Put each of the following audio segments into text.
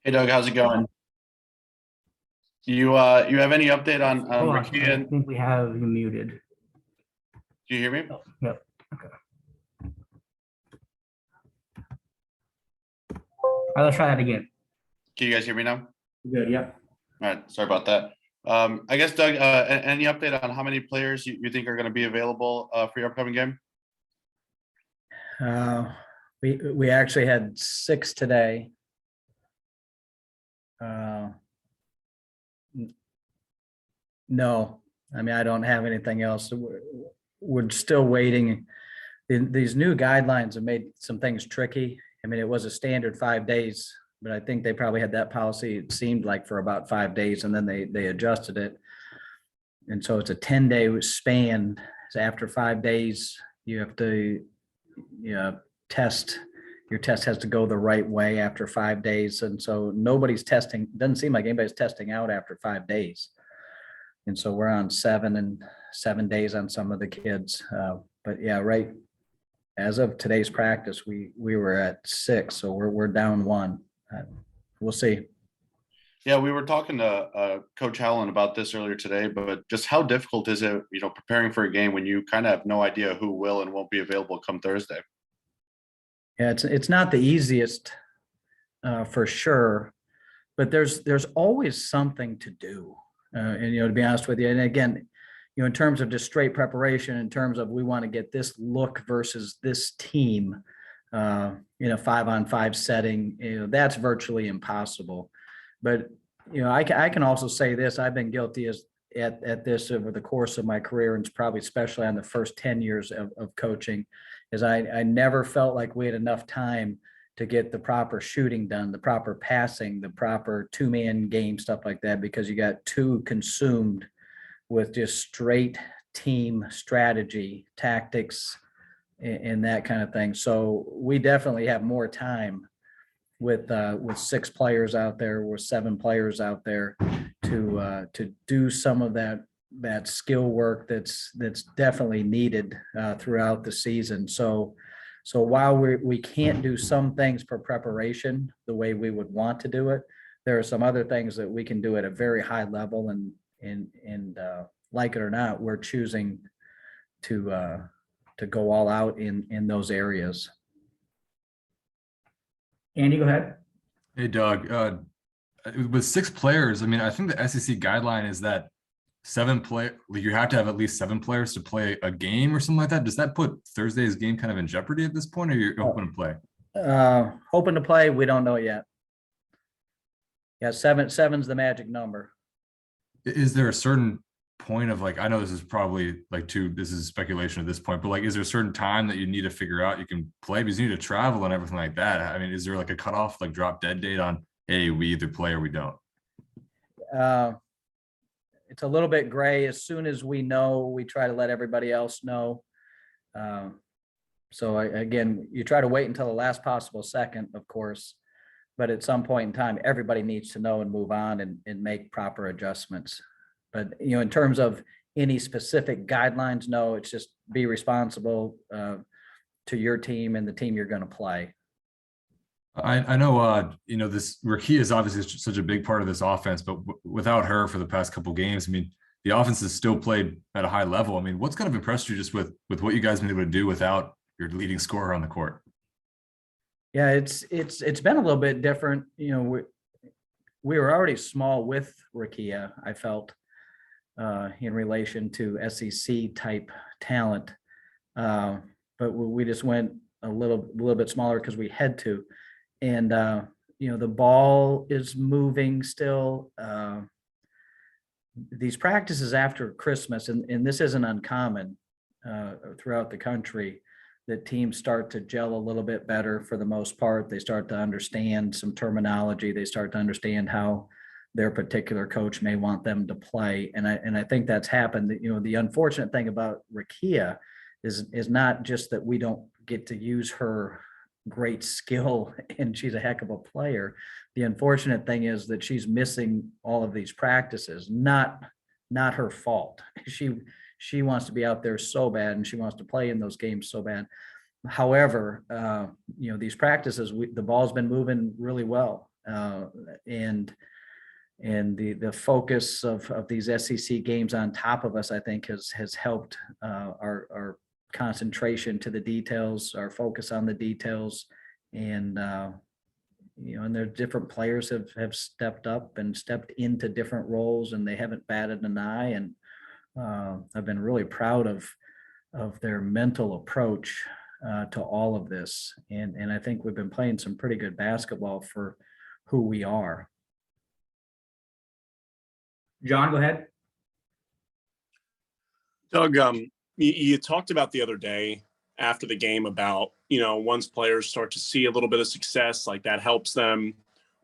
Hey Doug, how's it going? You have any update on Hold on, Ricky I and think we have you muted. do you hear me? Oh, yep. Okay. All right, let's try that again. Can you guys hear me now? Good. Yep. All right, sorry about that. I guess Doug, any update on how many players you think are going to be available for your upcoming game? Uh, we actually had 6 today. Uh, no, I mean I don't have anything else. We're still waiting. These new guidelines have made some things tricky. I mean, it was a standard 5 days, but I think they probably had that policy, it seemed like, for about 5 days, and then they adjusted it. And so it's a 10-day span. So after 5 days, you have to, test. Your test has to go the right way after 5 days. And so nobody's testing, doesn't seem like anybody's testing out after 5 days. And so we're on 7 days on some of the kids. But yeah, right. As of today's practice, we were at 6, so we're down 1. We'll see. Yeah, we were talking to Coach Howland about this earlier today, but just how difficult is it, preparing for a game when you kind of have no idea who will and won't be available come Thursday? Yeah, it's not the easiest, for sure, but there's always something to do. And to be honest with you, and again, in terms of just straight preparation, in terms of we want to get this look versus this team, in a 5-on-5 setting, that's virtually impossible. But I can also say this: I've been guilty at this over the course of my career, and it's probably especially on the first 10 years of coaching, is I never felt like we had enough time to get the proper shooting done, the proper passing, the proper 2-man game, stuff like that, because you got too consumed with just straight team strategy, tactics, and that kind of thing. So we definitely have more time with 6 players out there, with 7 players out there to do some of that skill work that's definitely needed throughout the season. So while we can't do some things for preparation the way we would want to do it, there are some other things that we can do at a very high level, and like it or not, we're choosing to go all out in those areas. Andy, go ahead. Hey, Doug, with 6 players, I mean, I think the SEC guideline is that 7 like you have to have at least 7 players to play a game or something like that. Does that put Thursday's game kind of in jeopardy at this point, or you're open to play? Hoping to play, we don't know yet. Yeah, seven's the magic number. Is there a certain point of, like, I know this is probably this is speculation at this point, but like, is there a certain time that you need to figure out you can play because you need to travel and everything like that? I mean, is there like a cutoff, like drop dead date on, hey, we either play or we don't? It's a little bit gray. As soon as we know, we try to let everybody else know. So again, you try to wait until the last possible second, of course, but at some point in time, everybody needs to know and move on and make proper adjustments. But in terms of any specific guidelines, no, it's just be responsible to your team and the team you're going to play. I know, this Rakia is obviously such a big part of this offense, but without her for the past couple of games, I mean, the offense has still played at a high level. I mean, what's kind of impressed you just with what you guys been able to do without your leading scorer on the court? Yeah, it's been a little bit different. We were already small with Rakia, I felt, in relation to SEC type talent, but we just went a little bit smaller because we had to. And the ball is moving still. These practices after Christmas, and this isn't uncommon throughout the country, that teams start to gel a little bit better for the most part. They start to understand some terminology. They start to understand how their particular coach may want them to play. And I think that's happened. The unfortunate thing about Rakia is not just that we don't get to use her great skill and she's a heck of a player. The unfortunate thing is that she's missing all of these practices. Not her fault. She wants to be out there so bad, and she wants to play in those games so bad. However, these practices, the ball's been moving really well. And the focus of these SEC games on top of us, I think has helped our concentration to the details, our focus on the details. And, and their different players have stepped up and stepped into different roles, and they haven't batted an eye. And I've been really proud of their mental approach to all of this. And I think we've been playing some pretty good basketball for who we are. John, go ahead. Doug, you talked about the other day after the game about, once players start to see a little bit of success, like that helps them.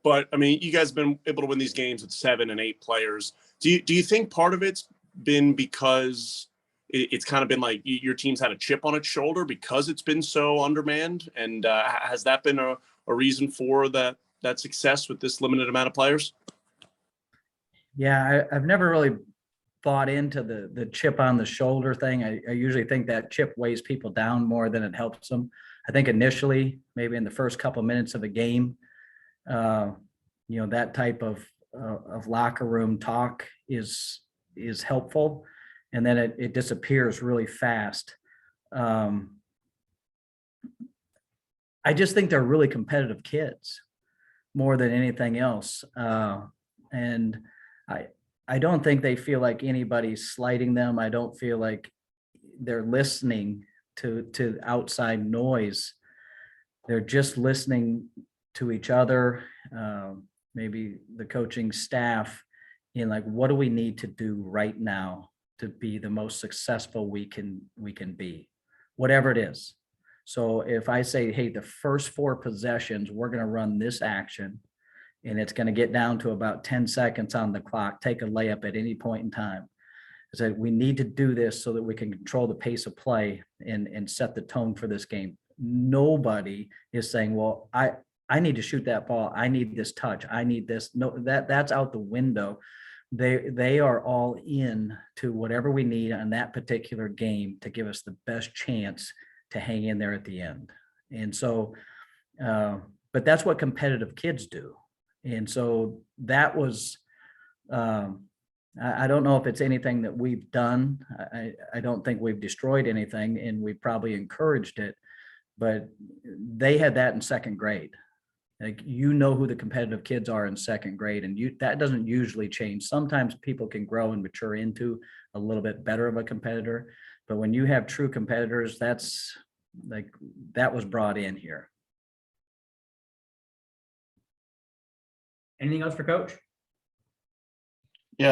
But I mean, you guys have been able to win these games with 7 and 8 players. Do you think part of it's been because it's kind of been like your team's had a chip on its shoulder because it's been so undermanned? And has that been a reason for that success with this limited amount of players? Yeah, I've never really bought into the chip on the shoulder thing. I usually think that chip weighs people down more than it helps them. I think initially, maybe in the first couple minutes of a game, that type of locker room talk is helpful, and then it disappears really fast. I just think they're really competitive kids more than anything else. And I don't think they feel like anybody's slighting them. I don't feel like they're listening to outside noise. They're just listening to each other, maybe the coaching staff, in like, what do we need to do right now to be the most successful we can be, whatever it is. So if I say, hey, the first 4 possessions, we're going to run this action, and it's going to get down to about 10 seconds on the clock, take a layup at any point in time. So we need to do this so that we can control the pace of play and set the tone for this game. Nobody is saying, well, I need to shoot that ball. I need this touch. I need this. No, that's out the window. They are all in to whatever we need on that particular game to give us the best chance to hang in there at the end. And so, but that's what competitive kids do. And so that was, I don't know if it's anything that we've done. I don't think we've destroyed anything, and we probably encouraged it, but they had that in second grade. Like, who the competitive kids are in second grade, and that doesn't usually change. Sometimes people can grow and mature into a little bit better of a competitor, but when you have true competitors, that's like, that was brought in here. Anything else for Coach?